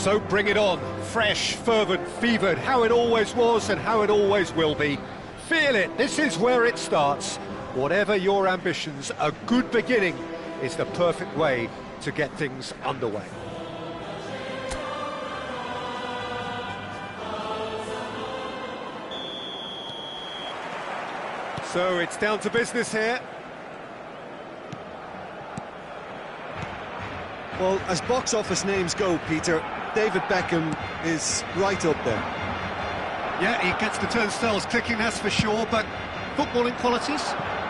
So bring it on, fresh, fervent, fevered, how it always was and how it always will be. Feel it, this is where it starts. Whatever your ambitions, a good beginning is the perfect way to get things underway. So it's down to business here. Well, as box office names go, Peter, David Beckham is right up there. Yeah, he gets the turnstiles clicking, that's for sure, but footballing qualities?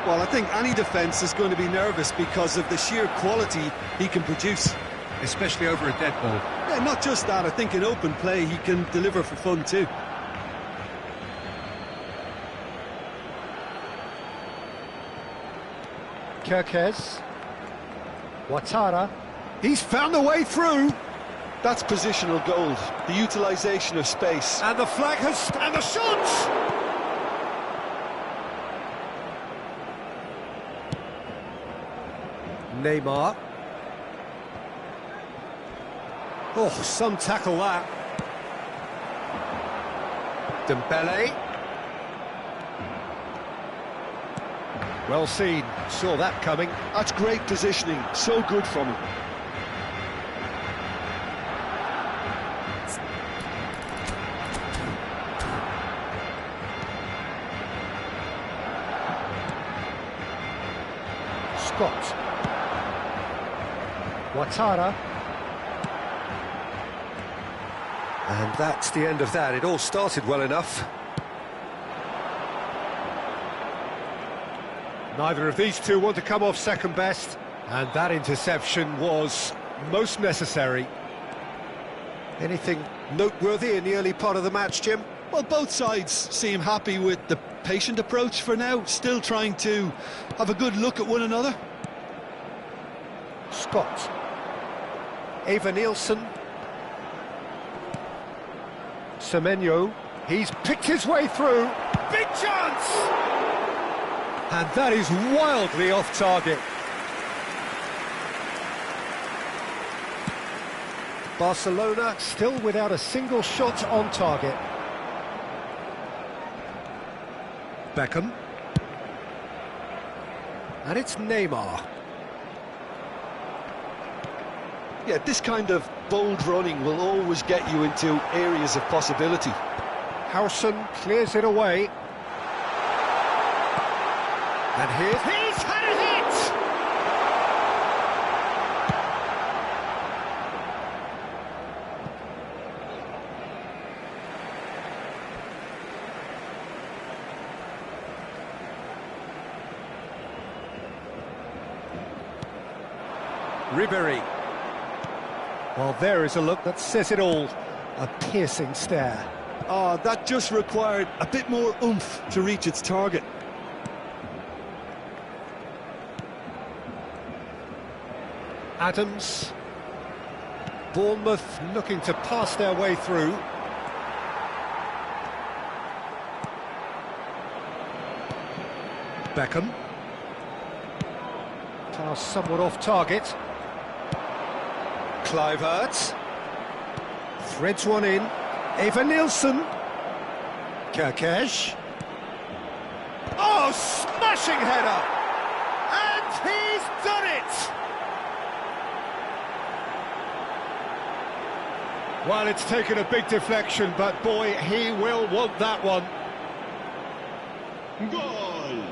Well, I think any defence is going to be nervous because of the sheer quality he can produce. Especially over a dead ball. Yeah, not just that, I think in open play he can deliver for fun too. Kirkes. Ouattara. He's found a way through. That's positional gold, the utilisation of space. And the flag has... and the shot! Neymar. Oh, some tackle that. Dembele. Well seen, saw that coming. That's great positioning, so good from him. Scott. Ouattara. And that's the end of that. It all started well enough. Neither of these two want to come off second best, and that interception was most necessary. Anything noteworthy in the early part of the match, Jim? Well, both sides seem happy with the patient approach for now, still trying to have a good look at one another. Scott. Eva Nielsen. Semenyo. He's picked his way through. Big chance! And that is wildly off target. Barcelona still without a single shot on target. Beckham. And it's Neymar. Yeah, this kind of bold running will always get you into areas of possibility. Howson clears it away. And he's had a hit! Ribéry. Well, there is a look that says it all. A piercing stare. Ah, that just required a bit more oomph to reach its target. Adams. Bournemouth looking to pass their way through. Beckham. Pass somewhat off target. Kluivert. Threads one in. Eva Nielsen. Kerkesh. Oh, smashing header! And he's done it! Well, it's taken a big deflection, but boy, he will want that one. ¡Gol!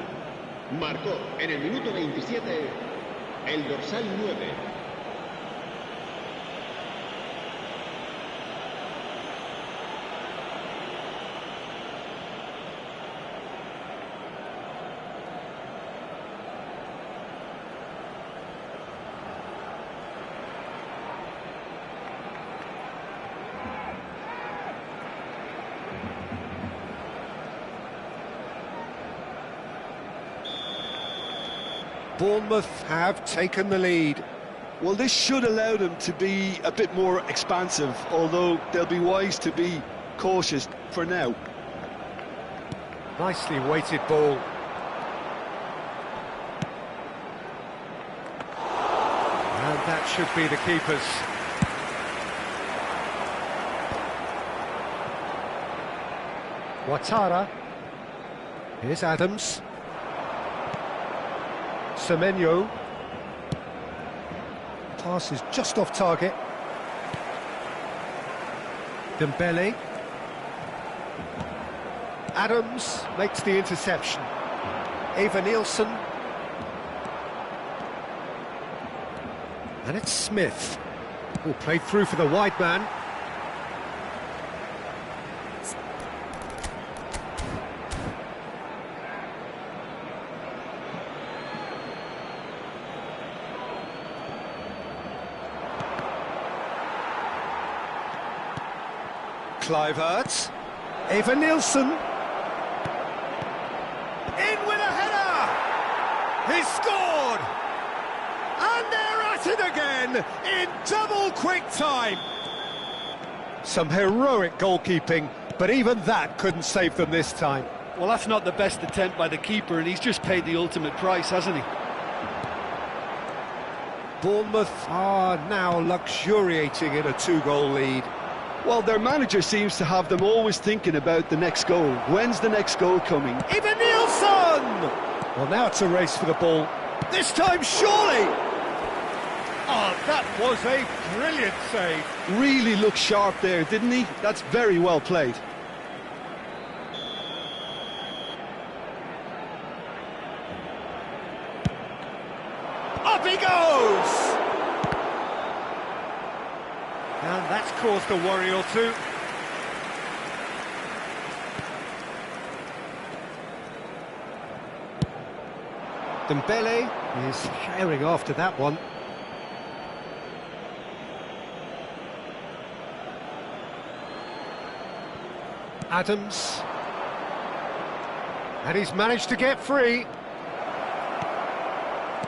Marcó en el minuto 27 el dorsal 9. Bournemouth have taken the lead. Well, this should allow them to be a bit more expansive, although they'll be wise to be cautious for now. Nicely weighted ball. And that should be the keeper's. Ouattara. Here's Adams. Semenyo. Pass is just off target. Dembele. Adams makes the interception. Eva Nielsen. And it's Smith, who played through for the wide man. Kluivert. Eva Nielsen. In with a header! He scored! And they're at it again in double quick time. Some heroic goalkeeping, but even that couldn't save them this time. Well, that's not the best attempt by the keeper, and he's just paid the ultimate price, hasn't he? Bournemouth are now luxuriating in a two-goal lead. Well, their manager seems to have them always thinking about the next goal. When's the next goal coming? Eva Nielsen! Well, now it's a race for the ball. This time, surely! Oh, that was a brilliant save. Really looked sharp there, didn't he? That's very well played. Up he goes! And that's caused a worry or two. Dembele is herring after that one. Adams. And he's managed to get free.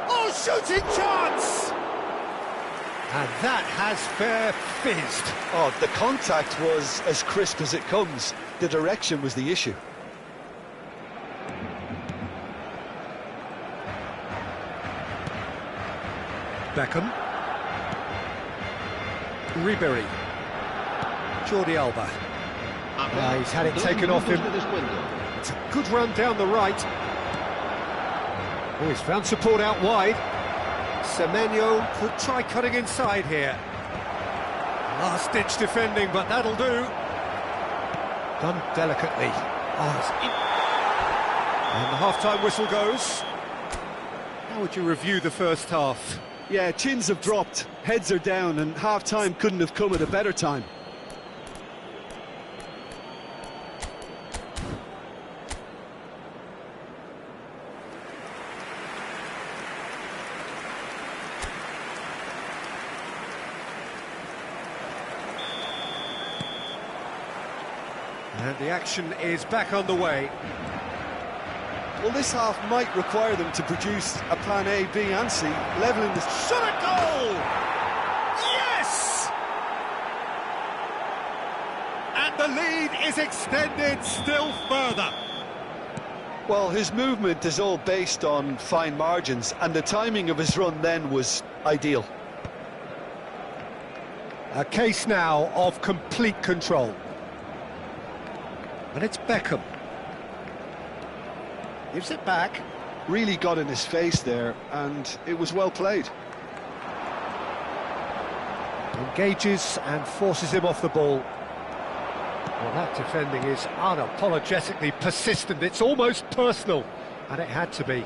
Oh, shooting chance! And that has fair fizzed. Oh, the contact was as crisp as it comes. The direction was the issue. Beckham. Ribery. Jordi Alba. He's had it taken off him. It's a good run down the right. Oh, he's found support out wide. Semenyo could try cutting inside here. Last-ditch defending, but that'll do. Done delicately. Oh, it's in. And the half-time whistle goes. How would you review the first half? Yeah, chins have dropped, heads are down, and half-time couldn't have come at a better time. And the action is back underway. Well, this half might require them to produce a plan A, B and C, levelling the... Shot a goal! Yes! And the lead is extended still further. Well, his movement is all based on fine margins, and the timing of his run then was ideal. A case now of complete control. And it's Beckham. Gives it back. Really got in his face there, and it was well played. Engages and forces him off the ball. Well, that defending is unapologetically persistent. It's almost personal, and it had to be.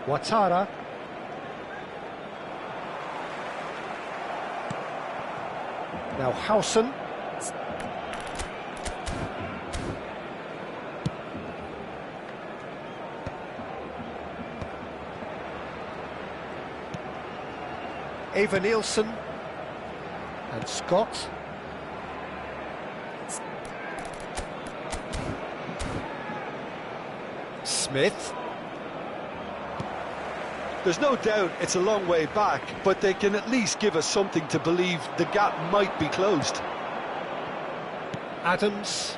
Ouattara. Now Howson. Eva Nielsen and Scott. Smith. There's no doubt it's a long way back, but they can at least give us something to believe the gap might be closed. Adams.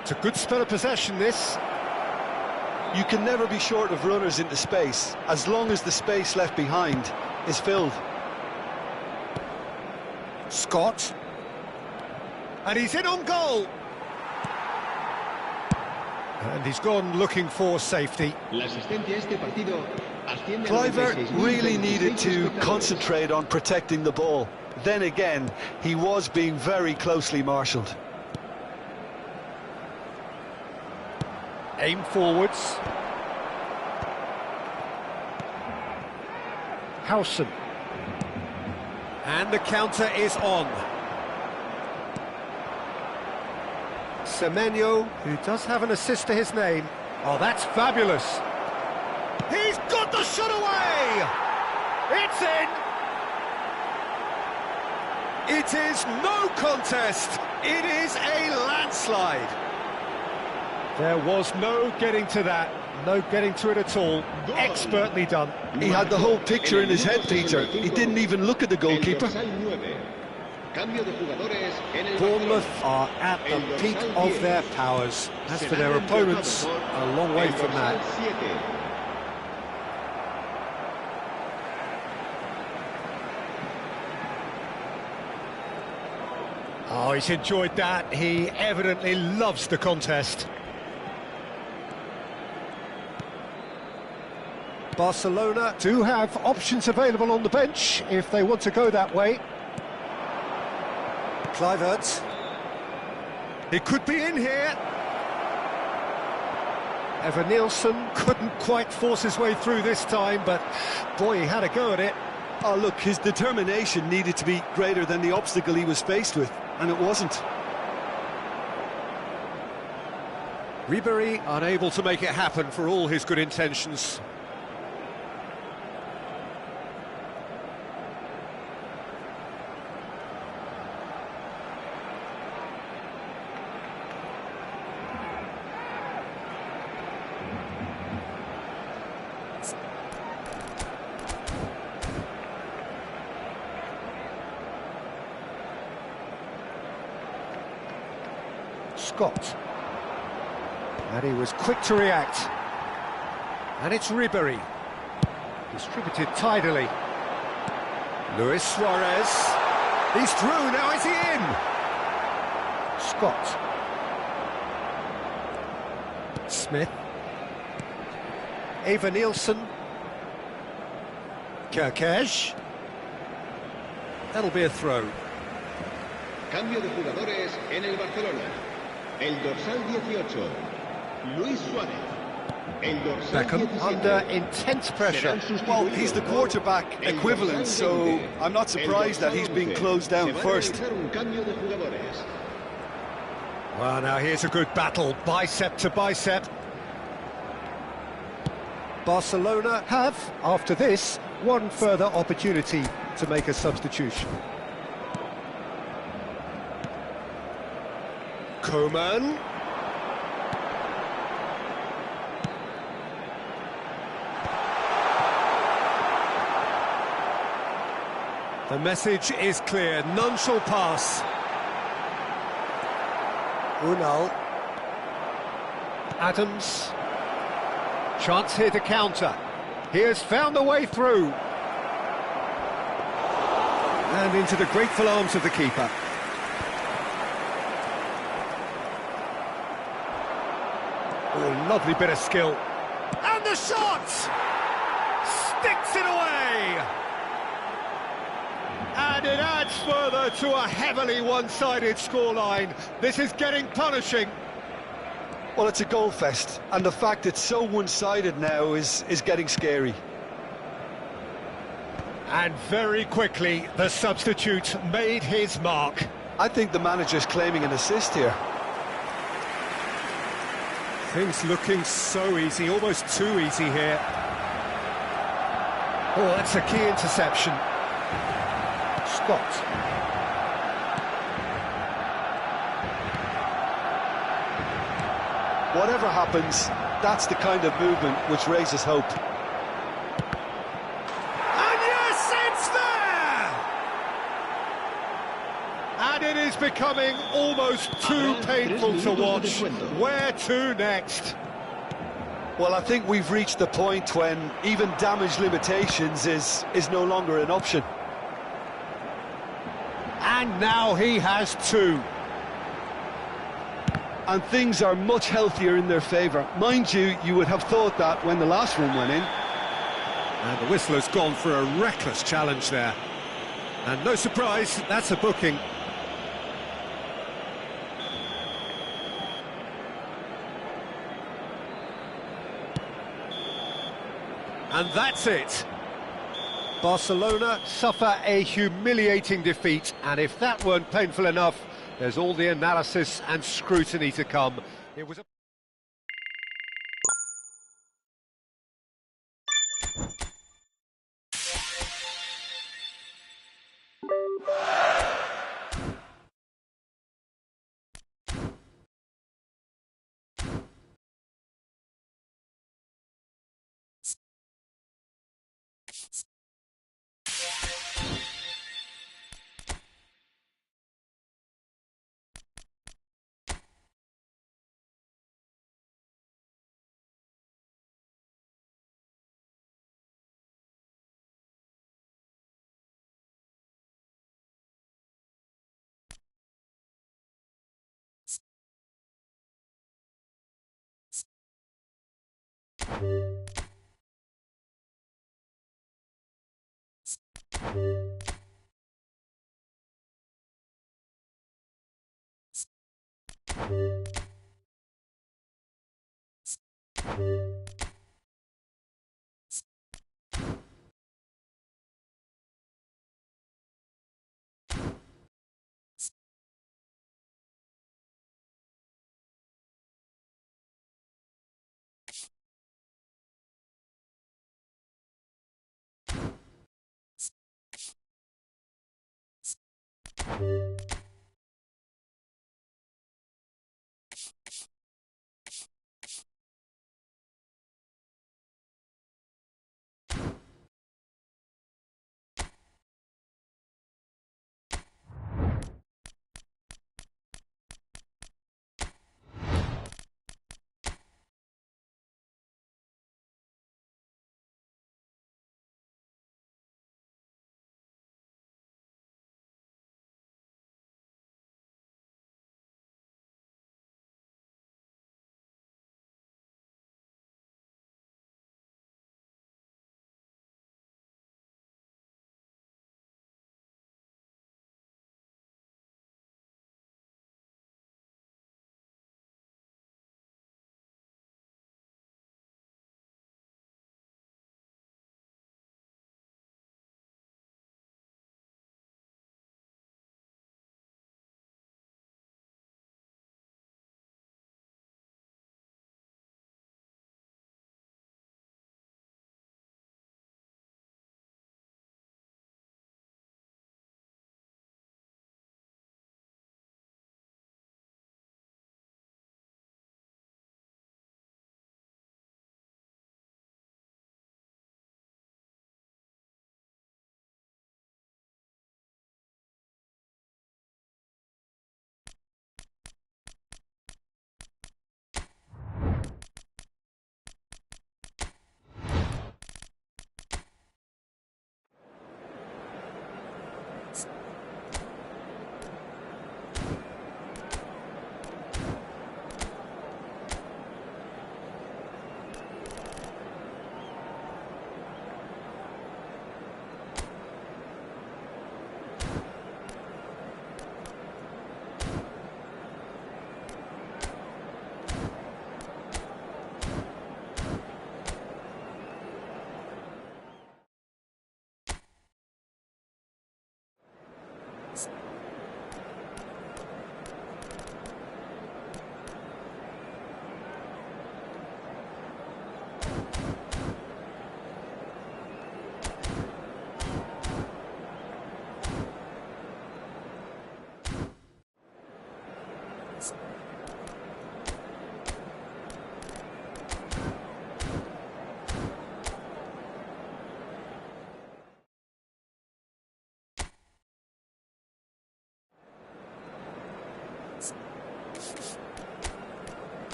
It's a good spell of possession, this. You can never be short of runners into space, as long as the space left behind is filled. Scott. And he's in on goal. And he's gone looking for safety. Kluivert really needed to concentrate on protecting the ball. Then again, he was being very closely marshalled. Aim forwards. Howson. And the counter is on. Semenyo, who does have an assist to his name. Oh, that's fabulous. He's got the shot away! It's in! It is no contest. It is a landslide. There was no getting to that. No getting to it at all. Expertly done. He had the whole picture in his head, Peter. He didn't even look at the goalkeeper. Bournemouth are at the peak of their powers. As for their opponents, a long way from that. Oh, he's enjoyed that. He evidently loves the contest. Barcelona do have options available on the bench if they want to go that way. Kluivert. It could be in here. Evan Nielsen couldn't quite force his way through this time, but boy, he had a go at it. Oh, look, his determination needed to be greater than the obstacle he was faced with, and it wasn't. Ribéry unable to make it happen for all his good intentions. Scott. And he was quick to react. And it's Ribéry. Distributed tidily. Luis Suarez. He's through, now is he in? Scott. Smith. Eva Nielsen. Kerkez. That'll be a throw. Cambio de jugadores en el Barcelona. El dorsal 18, Luis Suárez. El dorsal Beckham 17, under intense pressure. Well, he's the quarterback equivalent, so I'm not surprised that he's being closed down first. Well, now here's a good battle, bicep to bicep. Barcelona have, after this, one further opportunity to make a substitution. Koeman. The message is clear, none shall pass. Unal. Adams. Chance here to counter. He has found a way through. And into the grateful arms of the keeper. Oh, lovely bit of skill. And the shot! Sticks it away! And it adds further to a heavily one-sided scoreline. This is getting punishing. Well, it's a goal fest, and the fact it's so one-sided now is getting scary. And very quickly, the substitute made his mark. I think the manager's claiming an assist here. Things looking so easy, almost too easy here. Oh, that's a key interception. Scott. Whatever happens, that's the kind of movement which raises hope. And yes, it's there! And it is becoming almost too painful to watch. Where to next? Well, I think we've reached the point when even damage limitations is no longer an option. And now he has two. And things are much healthier in their favour. Mind you, you would have thought that when the last one went in. And the whistle has gone for a reckless challenge there. And no surprise, that's a booking. And that's it. Barcelona suffer a humiliating defeat, and if that weren't painful enough, there's all the analysis and scrutiny to come. It was a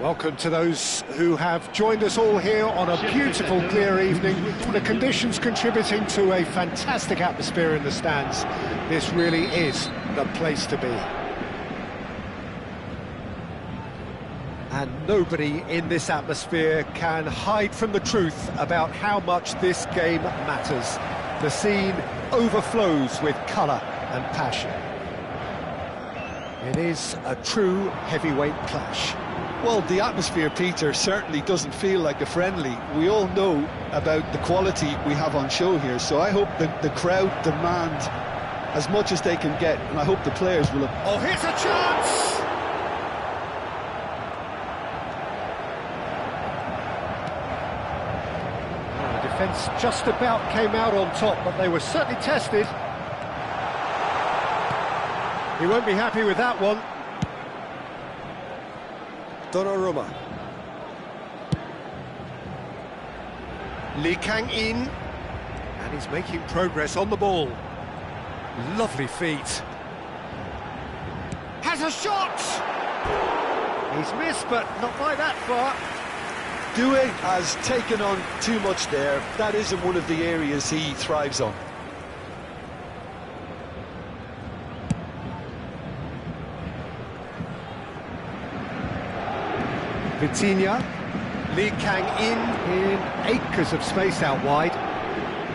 Welcome to those who have joined us all here on a beautiful, clear evening. The conditions contributing to a fantastic atmosphere in the stands. This really is the place to be. And nobody in this atmosphere can hide from the truth about how much this game matters. The scene overflows with colour and passion. It is a true heavyweight clash. Well, the atmosphere, Peter, certainly doesn't feel like a friendly. We all know about the quality we have on show here, so I hope that the crowd demand as much as they can get, and I hope the players will... Oh, here's a chance! Oh, the defence just about came out on top, but they were certainly tested. He won't be happy with that one. Donnarumma. Lee Kang-in, and he's making progress on the ball. Lovely feet. Has a shot! He's missed, but not by that far. Due has taken on too much there. That isn't one of the areas he thrives on. Vitinha, Lee Kang-in acres of space out wide.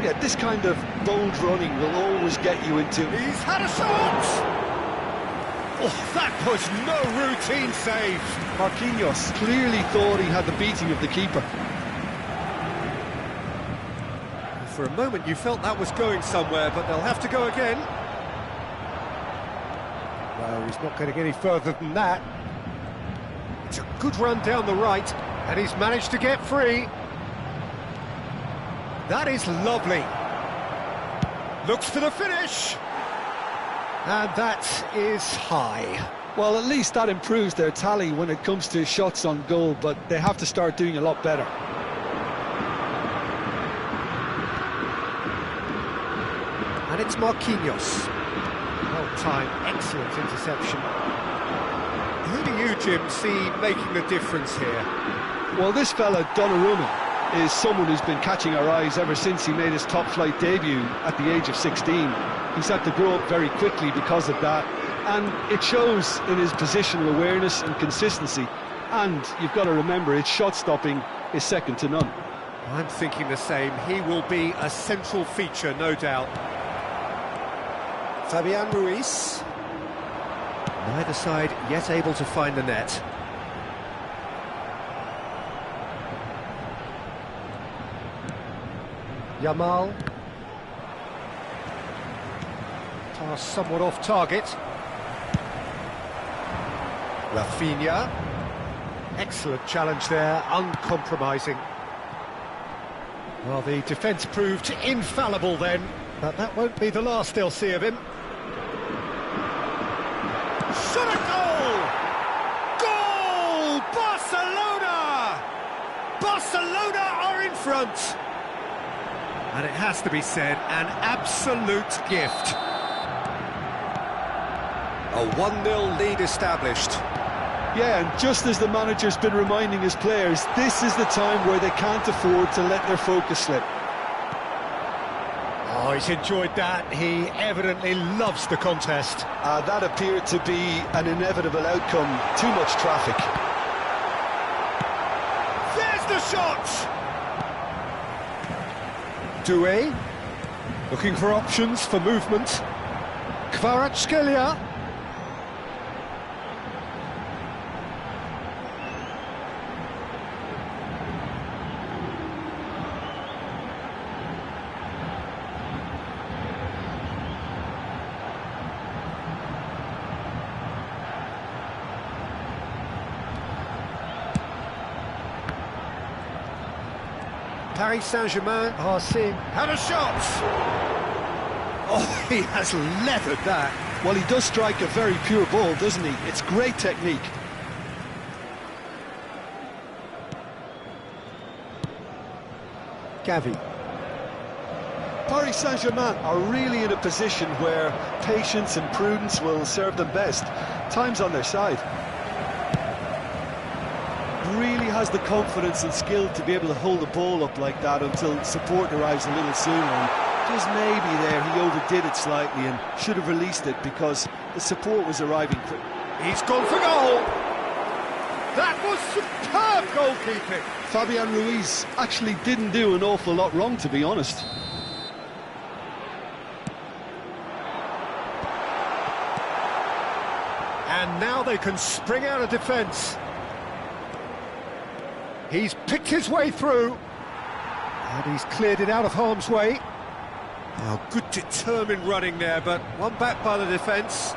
Yeah, this kind of bold running will always get you into... He's had a shot! Oh, that was no routine save. Marquinhos clearly thought he had the beating of the keeper. For a moment you felt that was going somewhere, but they'll have to go again. Well, he's not going to get any further than that. It's a good run down the right, and he's managed to get free. That is lovely. Looks for the finish. And that is high. Well, at least that improves their tally when it comes to shots on goal, but they have to start doing a lot better. And it's Marquinhos. Well-timed, excellent interception. Who do you, Jim, see making the difference here? Well, this fella, Donnarumma, is someone who's been catching our eyes ever since he made his top-flight debut at the age of 16. He's had to grow up very quickly because of that, and it shows in his positional awareness and consistency. And you've got to remember, his shot-stopping is second to none. I'm thinking the same. He will be a central feature, no doubt. Fabian Ruiz. Neither side yet able to find the net. Yamal. Pass somewhat off target. Rafinha. Excellent challenge there, uncompromising. Well, the defence proved infallible then, but that won't be the last they'll see of him. Shot a goal! Goal! Barcelona! Barcelona are in front! And it has to be said, an absolute gift. A 1-0 lead established. Yeah, and just as the manager's been reminding his players, this is the time where they can't afford to let their focus slip. Oh, he's enjoyed that. He evidently loves the contest. That appeared to be an inevitable outcome. Too much traffic. There's the shot! Doué, looking for options for movement. Kvaratskhelia. Paris Saint-Germain are seeing... Had a shot! Oh, he has leathered that. Well, he does strike a very pure ball, doesn't he? It's great technique. Gavi. Paris Saint-Germain are really in a position where patience and prudence will serve them best. Time's on their side. has the confidence and skill to be able to hold the ball up like that until support arrives a little sooner. And just maybe there he overdid it slightly and should have released it because the support was arriving quick. He's gone for goal. That was superb goalkeeping. Fabian Ruiz actually didn't do an awful lot wrong, to be honest. And now they can spring out of defence. He's picked his way through. And he's cleared it out of harm's way. Oh, good determined running there, but one back by the defence.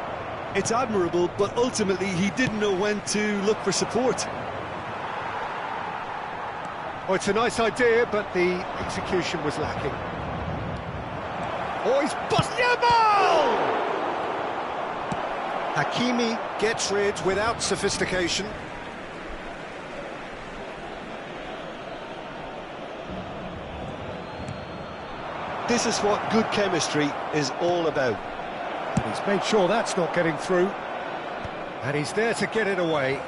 It's admirable, but ultimately he didn't know when to look for support. Oh, it's a nice idea, but the execution was lacking. Oh, he's busted a ball! Hakimi gets rid without sophistication. This is what good chemistry is all about. He's made sure that's not getting through. And he's there to get it away.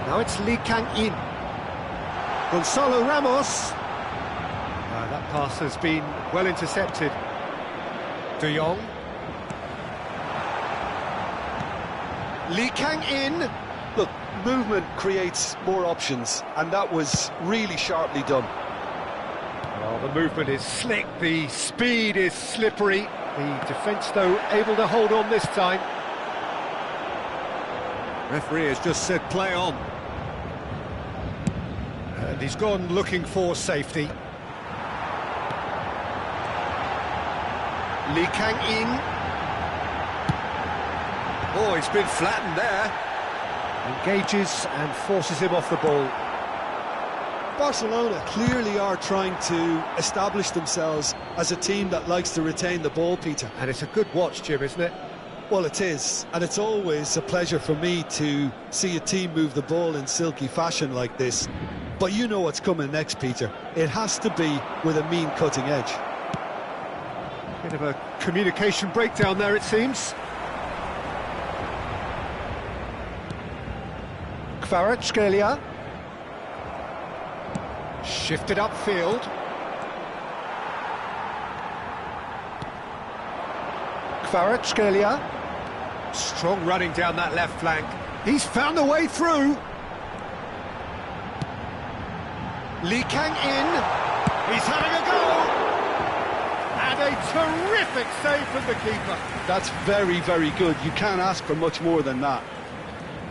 Now it's Lee Kang-in. Gonzalo Ramos. That pass has been well intercepted. De Jong. Lee Kang-in. Look, movement creates more options, and that was really sharply done. Well, the movement is slick, the speed is slippery. The defence, though, able to hold on this time. Referee has just said play on. And he's gone looking for safety. Lee Kang-in. Oh, he's been flattened there. Engages and forces him off the ball. Barcelona clearly are trying to establish themselves as a team that likes to retain the ball, Peter. And it's a good watch, Jim, isn't it? Well, it is, and it's always a pleasure for me to see a team move the ball in silky fashion like this. But you know what's coming next, Peter. It has to be with a mean cutting edge. Bit of a communication breakdown there, it seems. Kvaratskhelia. Shifted upfield. Kvaratskhelia. Strong running down that left flank. He's found a way through. Lee Kang-in. He's having a go. And a terrific save from the keeper. That's very, very good. You can't ask for much more than that.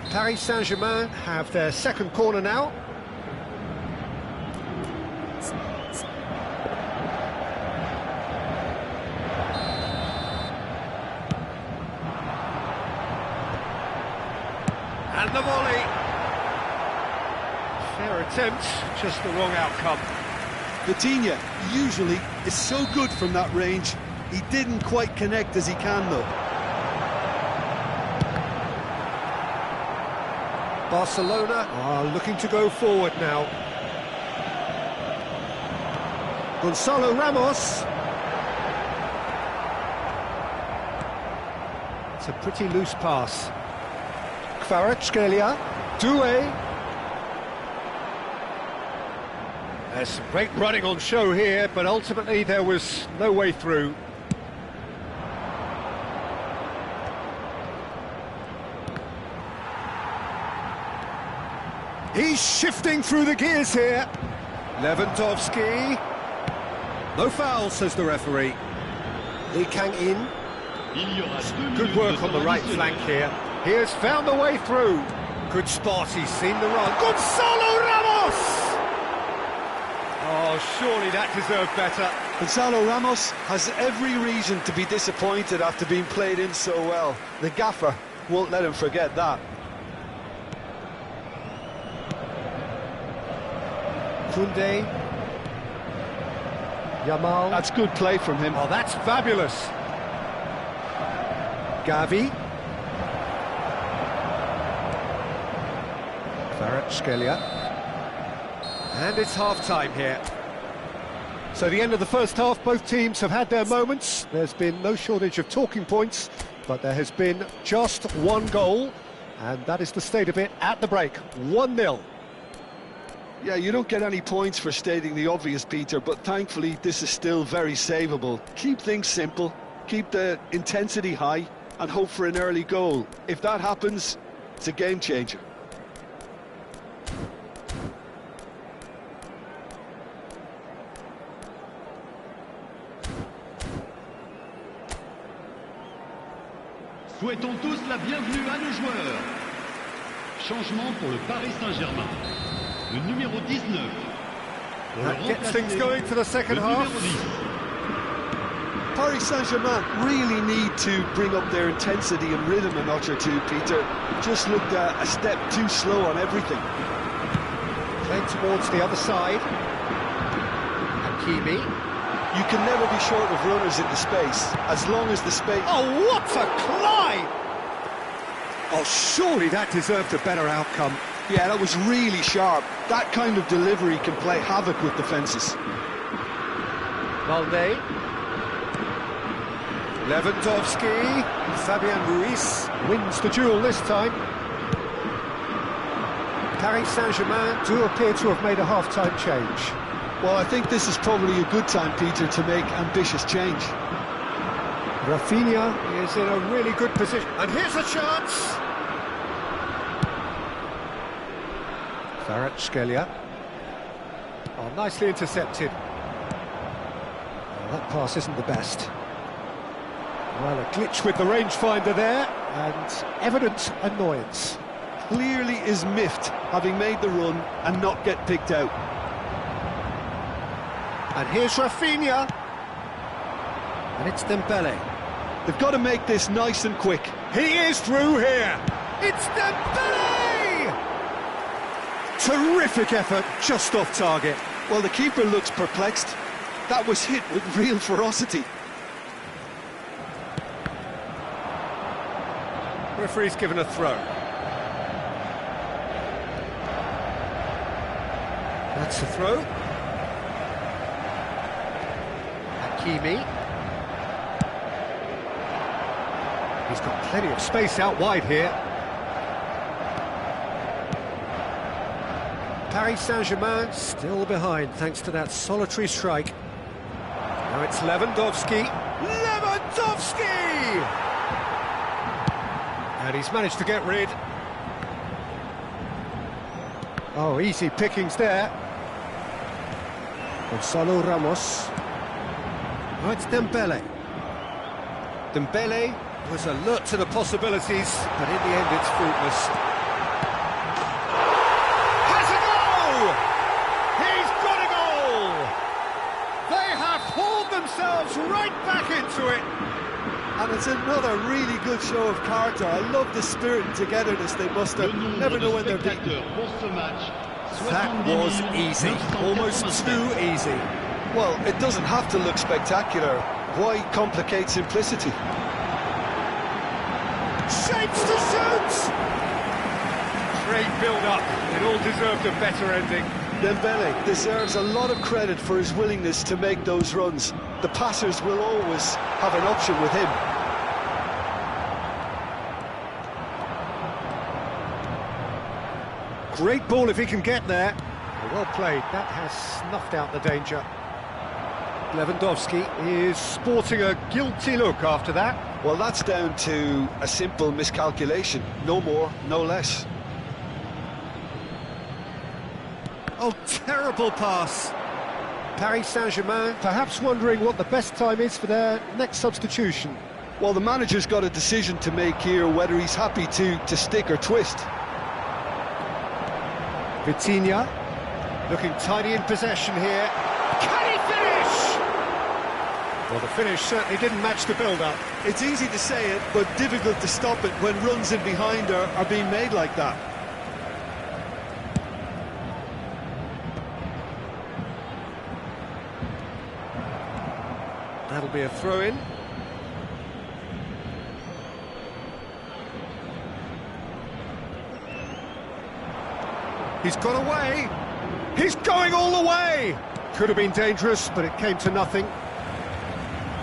Paris Saint-Germain have their second corner now. And the volley. Fair attempt, just the wrong outcome. Vitinha usually is so good from that range. He didn't quite connect as he can, though. Barcelona are looking to go forward now. Gonzalo Ramos. It's a pretty loose pass. Kvaratskhelia. Doué. There's some great running on show here, but ultimately there was no way through. He's shifting through the gears here. Lewandowski. No foul, says the referee. Lee Kang-in. Good work on the right flank here. He has found a way through. Good spot, he's seen the run. Gonzalo Ramos! Oh, surely that deserved better. Gonzalo Ramos has every reason to be disappointed after being played in so well. The gaffer won't let him forget that. Koundé. Yamal. That's good play from him. Oh, that's fabulous. Gavi. Kvaratskhelia. And it's half-time here. So the end of the first half, both teams have had their moments. There's been no shortage of talking points, but there has been just one goal. And that is the state of it at the break, 1-0. Yeah, you don't get any points for stating the obvious, Peter, but thankfully this is still very savable. Keep things simple, keep the intensity high, and hope for an early goal. If that happens, it's a game changer. Souhaitons tous la bienvenue à nos joueurs. Changement pour le Paris Saint-Germain. Le numéro 19. That gets things going for the second half. Paris Saint-Germain really need to bring up their intensity and rhythm a notch or two, Peter. Just looked a step too slow on everything. Playing towards the other side. Hakimi. You can never be short of runners in the space, as long as the space... Oh, what a climb! Oh, surely that deserved a better outcome. Yeah, that was really sharp. That kind of delivery can play havoc with defences. Valde. Lewandowski. Fabian Ruiz wins the duel this time. Paris Saint-Germain do appear to have made a half-time change. Well, I think this is probably a good time, Peter, to make ambitious change. Rafinha is in a really good position. And here's a chance! Kvaratskhelia. Oh, nicely intercepted. Oh, that pass isn't the best. Well, a glitch with the rangefinder there, and evident annoyance. Clearly is miffed, having made the run and not get picked out. And here's Rafinha. And it's Dembele. They've got to make this nice and quick. He is through here. It's Dembele! Terrific effort, just off target. Well, the keeper looks perplexed. That was hit with real ferocity. Referee's given a throw. That's a throw. Hakimi. He's got plenty of space out wide here. Paris Saint-Germain still behind thanks to that solitary strike. Now it's Lewandowski. Lewandowski! And he's managed to get rid. Oh, easy pickings there. Gonzalo Ramos. Oh, it's Dembele. Dembele was alert to the possibilities, but in the end it's fruitless. Has a goal! He's got a goal! They have hauled themselves right back into it. And it's another really good show of character. I love the spirit and togetherness they must have. Never know when they're beaten. That was easy, almost too easy. Well, it doesn't have to look spectacular. Why complicate simplicity? Shapes to shoot! Great build-up. It all deserved a better ending. Dembele deserves a lot of credit for his willingness to make those runs. The passers will always have an option with him. Great ball if he can get there. Well played. That has snuffed out the danger. Lewandowski is sporting a guilty look after that. Well, that's down to a simple miscalculation. No more, no less. Oh, terrible pass. Paris Saint-Germain perhaps wondering what the best time is for their next substitution. Well, the manager's got a decision to make here, whether he's happy to stick or twist. Vitinha looking tidy in possession here. Can he finish? Well, the finish certainly didn't match the build-up. It's easy to say it, but difficult to stop it when runs in behind are being made like that. That'll be a throw-in. He's got away. He's going all the way. Could have been dangerous, but it came to nothing.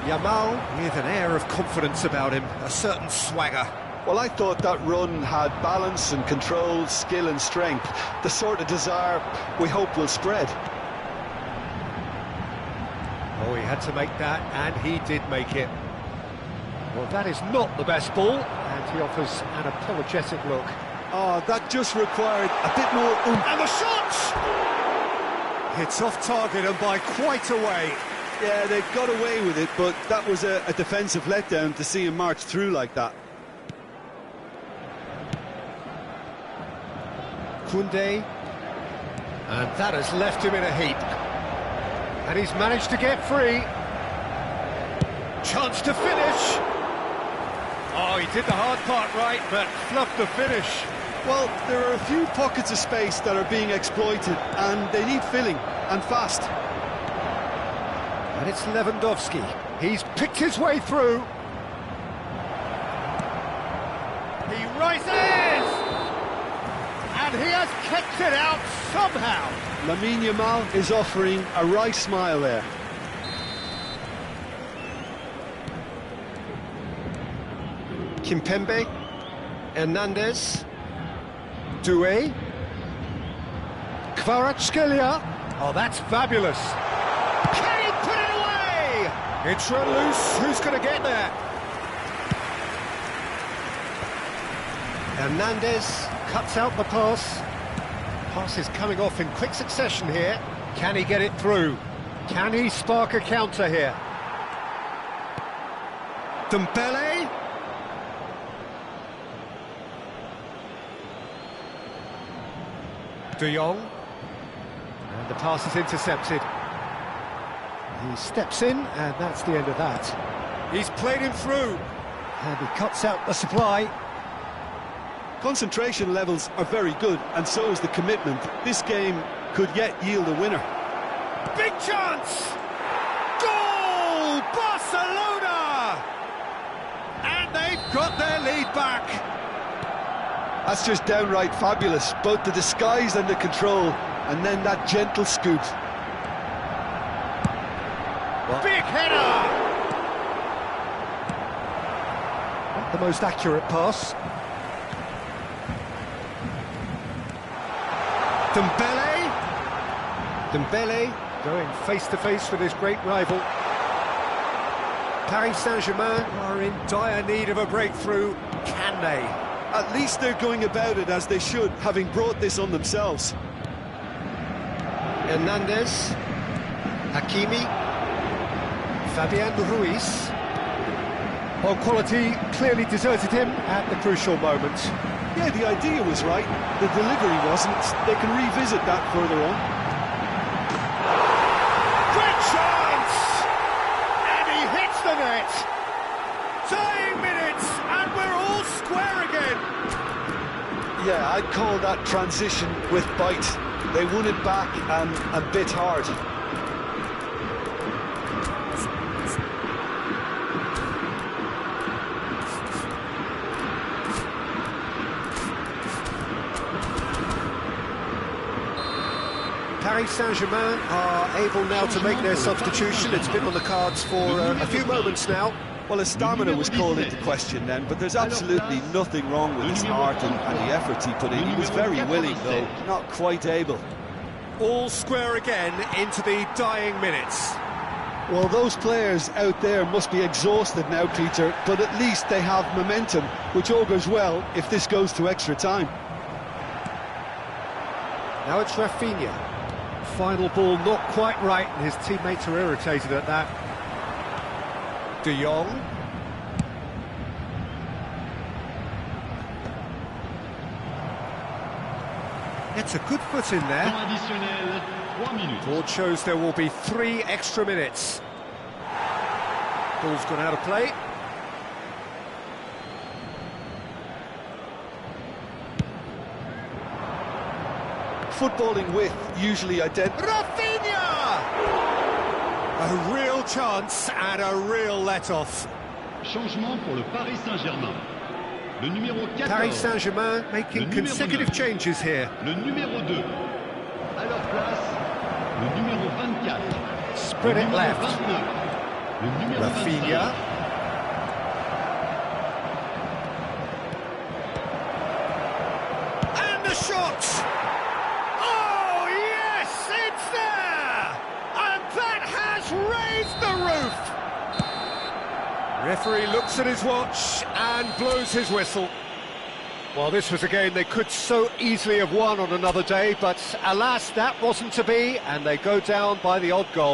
Yamal with an air of confidence about him, a certain swagger. Well, I thought that run had balance and control, skill and strength, the sort of desire we hope will spread. Oh, he had to make that, and he did make it. Well, that is not the best ball, and he offers an apologetic look. Oh, that just required a bit more oomph. And the shot! It's off target and by quite a way. Yeah, they got away with it, but that was a defensive letdown to see him march through like that. Koundé, and that has left him in a heap. And he's managed to get free. Chance to finish. Oh, he did the hard part right, but fluffed the finish. Well, there are a few pockets of space that are being exploited, and they need filling, and fast. And it's Lewandowski. He's picked his way through. He rises! And he has kept it out somehow. Lamine Yamal is offering a wry smile there. Kimpembe, Hernandez, Doué, Kvaratskhelia. Oh, that's fabulous. Can he put it away? It's run loose. Who's going to get there? Hernandez cuts out the pass. Pass is coming off in quick succession here. Can he get it through? Can he spark a counter here? Dembele. De Jong, and the pass is intercepted. He steps in, and that's the end of that. He's played him through, and he cuts out the supply. Concentration levels are very good, and so is the commitment. This game could yet yield a winner. Big chance! Goal! Barcelona! And they've got their lead back. That's just downright fabulous, both the disguise and the control, and then that gentle scoot. Big header! Not the most accurate pass. Dembele going face-to-face with his great rival. Paris Saint-Germain are in dire need of a breakthrough. Can they? At least they're going about it as they should, having brought this on themselves. Hernandez, Hakimi, Fabian Ruiz. Well, quality clearly deserted him at the crucial moment. Yeah, the idea was right, the delivery wasn't. They can revisit that further on. Great chance! And he hits the net! Dying minutes, and we're all square again! Yeah, I'd call that transition with bite. They won it back and bit hard. Paris Saint-Germain are able now to make their substitution. It's been on the cards for a few moments now. Well, his stamina was called into question then, but there's absolutely nothing wrong with his heart and the efforts he put in. He was very willing, though, not quite able. All square again into the dying minutes. Well, those players out there must be exhausted now, Peter, but at least they have momentum, which augurs well if this goes to extra time. Now it's Rafinha. Final ball not quite right, and his teammates are irritated at that. De Jong. It's a good foot in there. Board shows there will be 3 extra minutes. Ball's gone out of play. Footballing width usually identifies. Rafinha! A real chance and a real let-off. Changement pour le Paris Saint-Germain. Le numéro 14. Paris Saint-Germain making consecutive changes here. Le numéro 2. À leur place, le numéro 24. Spread it left. 29. Le numéro Rafinha. It's the roof! Referee looks at his watch and blows his whistle. Well, this was a game they could so easily have won on another day, but alas, that wasn't to be, and they go down by the odd goal.